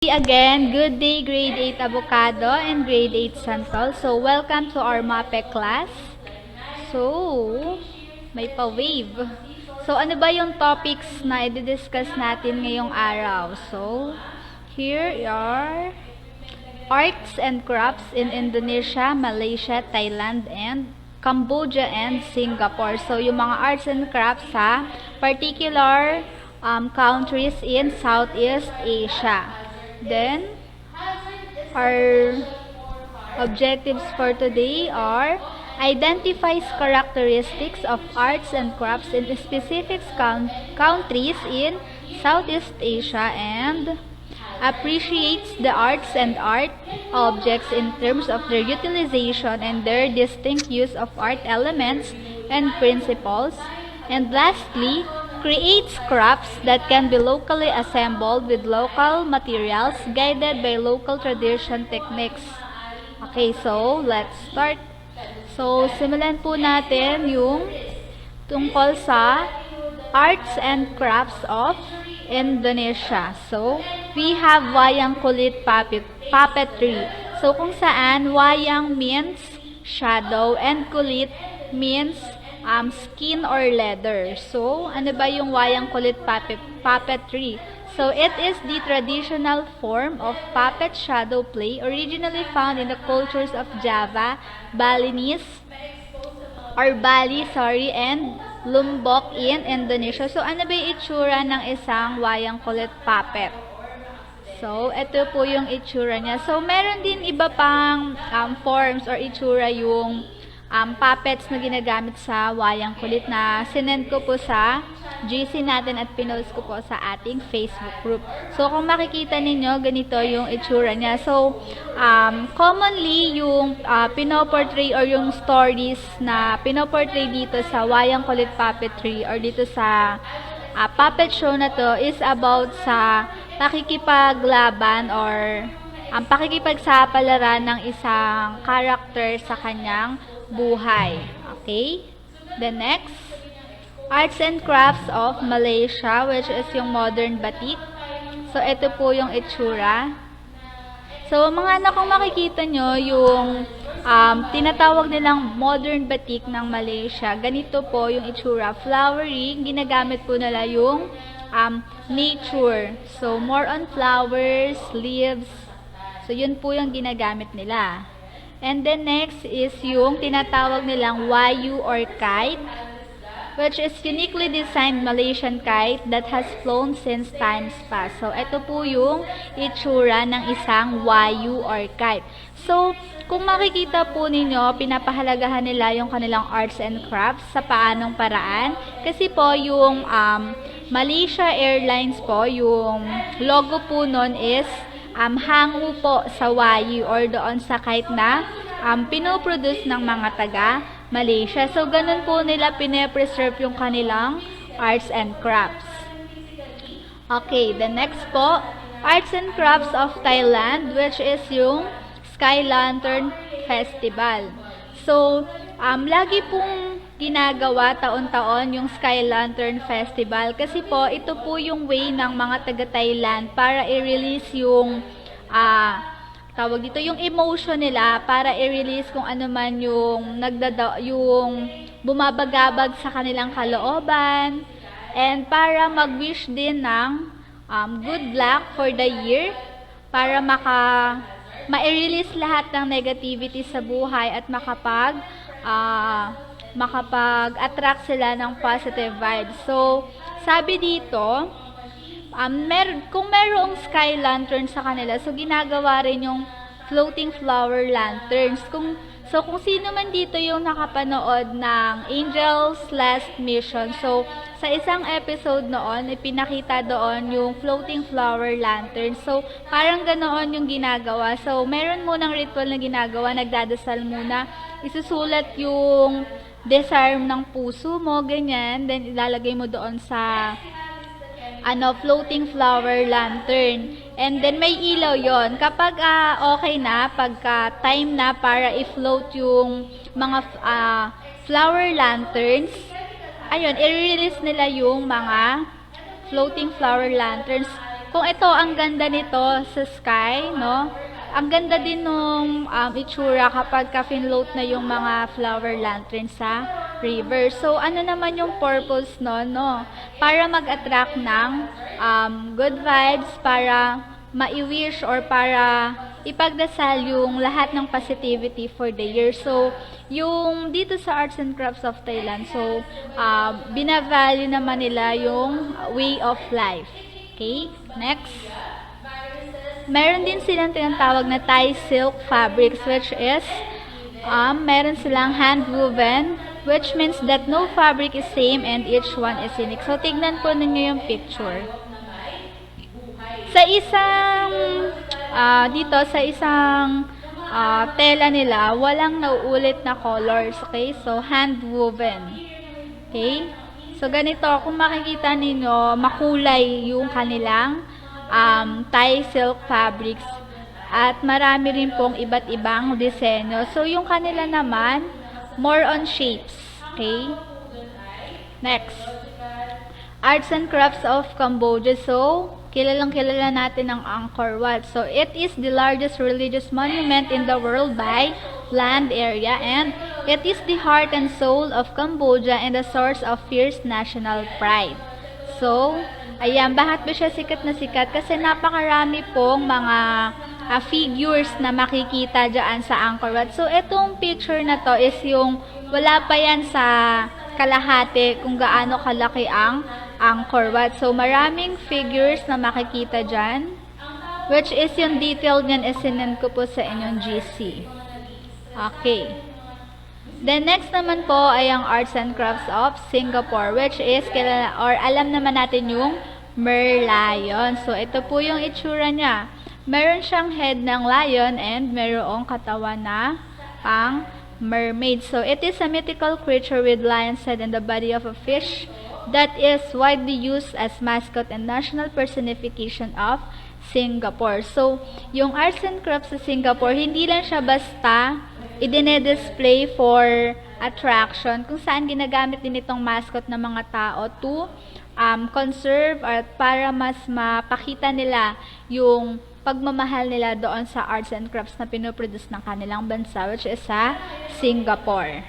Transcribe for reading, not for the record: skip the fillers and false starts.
Again, good day grade 8 Avocado and grade 8 Santol. So, welcome to our MAPE class. So, may pa-wave. So, ano ba yung topics na i-discuss natin ngayong araw? So, here are arts and crafts in Indonesia, Malaysia, Thailand, and Cambodia and Singapore. So, yung mga arts and crafts sa particular countries in Southeast Asia. Then, our objectives for today are identifies characteristics of arts and crafts in specific countries in Southeast Asia and appreciates the arts and art objects in terms of their utilization and their distinct use of art elements and principles. And lastly, creates crafts that can be locally assembled with local materials guided by local tradition techniques. Okay, so let's start. So, simulan po natin yung tungkol sa arts and crafts of Indonesia. So, we have wayang kulit puppetry. So, kung saan wayang means shadow and kulit means skin or leather. So, ano ba yung wayang kulit puppetry? So, it is the traditional form of puppet shadow play originally found in the cultures of Java, Balinese, Bali, and Lombok in Indonesia. So, ano ba yung itsura ng isang wayang kulit puppet? So, ito po yung itsura niya. So, meron din iba pang forms or itsura yung puppets na ginagamit sa wayang kulit na sinend ko po sa GC natin at pinost ko po sa ating Facebook group. So, kung makikita ninyo, ganito yung itsura niya. So, commonly, yung pinoportray or yung stories na pinoportray dito sa wayang kulit puppetry or dito sa puppet show na to is about sa pakikipaglaban or pakikipagsapalaran ng isang character sa kanyang buhay. Okay? The next, arts and crafts of Malaysia, which is yung modern batik. So, ito po yung itsura. So, mga anak, kung makikita nyo, yung tinatawag nilang modern batik ng Malaysia, ganito po yung itsura. Flowery, ginagamit po nila yung nature. So, more on flowers, leaves. So, yun po yung ginagamit nila. And then next is yung tinatawag nilang wayu or kite, which is uniquely designed Malaysian kite that has flown since times past. So, ito po yung itsura ng isang wayu or kite. So, kung makikita po ninyo, pinapahalagahan nila yung kanilang arts and crafts sa paanong paraan. Kasi po, yung Malaysia Airlines po, yung logo po nun is hango po sa wayu or doon sa kite na pinoproduce ng mga taga Malaysia. So, ganun po nila pine-preserve yung kanilang arts and crafts. Okay, the next po, arts and crafts of Thailand, which is yung Sky Lantern Festival. So, lagi pong ginagawa taon-taon yung Sky Lantern Festival kasi po, ito po yung way ng mga taga-Thailand para i-release yung tawag dito, yung emotion nila para i-release kung ano man yung yung bumabagabag sa kanilang kalooban and para mag-wish din ng good luck for the year para ma-release lahat ng negativity sa buhay at makapag-attract sila ng positive vibes. So, sabi dito, kung merong sky lantern sa kanila, so ginagawa rin yung floating flower lanterns. Kung sino man dito yung nakapanood ng Angel's Last Mission, so sa isang episode noon, ipinakita doon yung floating flower lantern. So, parang ganoon yung ginagawa. So, meron munang ritual na ginagawa, nagdadasal muna, isusulat yung disarm ng puso mo, ganyan, then ilalagay mo doon sa floating flower lantern. And then, may ilaw yon. Kapag okay na, pagka time na para i-float yung mga flower lanterns, ayun, i-release nila yung mga floating flower lanterns. kung ito, ang ganda nito sa sky, no? Ang ganda din nung itsura kapag ka-finloat na yung mga flower lantern sa river. So, ano naman yung purpose no? Para mag-attract ng good vibes, para ma-wish or para ipagdasal yung lahat ng positivity for the year. So, yung dito sa Arts and Crafts of Thailand, so, binavalue naman nila yung way of life. Okay? Next. Meron din silang tinatawag na Thai silk fabrics, which is meron silang hand-woven, which means that no fabric is same and each one is unique. So, tignan po ninyo yung picture. Sa isang, dito, sa isang tela nila, walang nauulit na colors, okay? So, hand-woven. Okay? So, ganito, kung makikita ninyo, makulay yung kanilang Thai silk fabrics at marami rin pong iba't ibang disenyo. So, yung kanila naman, more on shapes. Okay? Next. Arts and Crafts of Cambodia. So, kilalang kilala natin ang Angkor Wat. So, it is the largest religious monument in the world by land area, and it is the heart and soul of Cambodia and a source of fierce national pride. So, ayan, bakit ba siya sikat na sikat? Kasi napakarami pong mga figures na makikita dyan sa Angkor Wat. So, itong picture na to is yung wala pa yan sa kalahati kung gaano kalaki ang Angkor Wat. So, maraming figures na makikita dyan, which is yung detailed yan is sinend ko po sa inyong GC. Okay. Then next naman po ay ang Arts and Crafts of Singapore, which is alam naman natin yung Merlion. So, ito po yung itsura niya. Meron siyang head ng lion and merong katawan na pang mermaid. So, it is a mythical creature with lion's head and the body of a fish that is widely used as mascot and national personification of Singapore. So, yung Arts and Crafts sa Singapore, hindi lang siya basta idine-display for attraction, kung saan ginagamit din itong mascot ng mga tao to conserve at para mas mapakita nila yung pagmamahal nila doon sa arts and crafts na pinoproduce ng kanilang bansa, which is sa Singapore.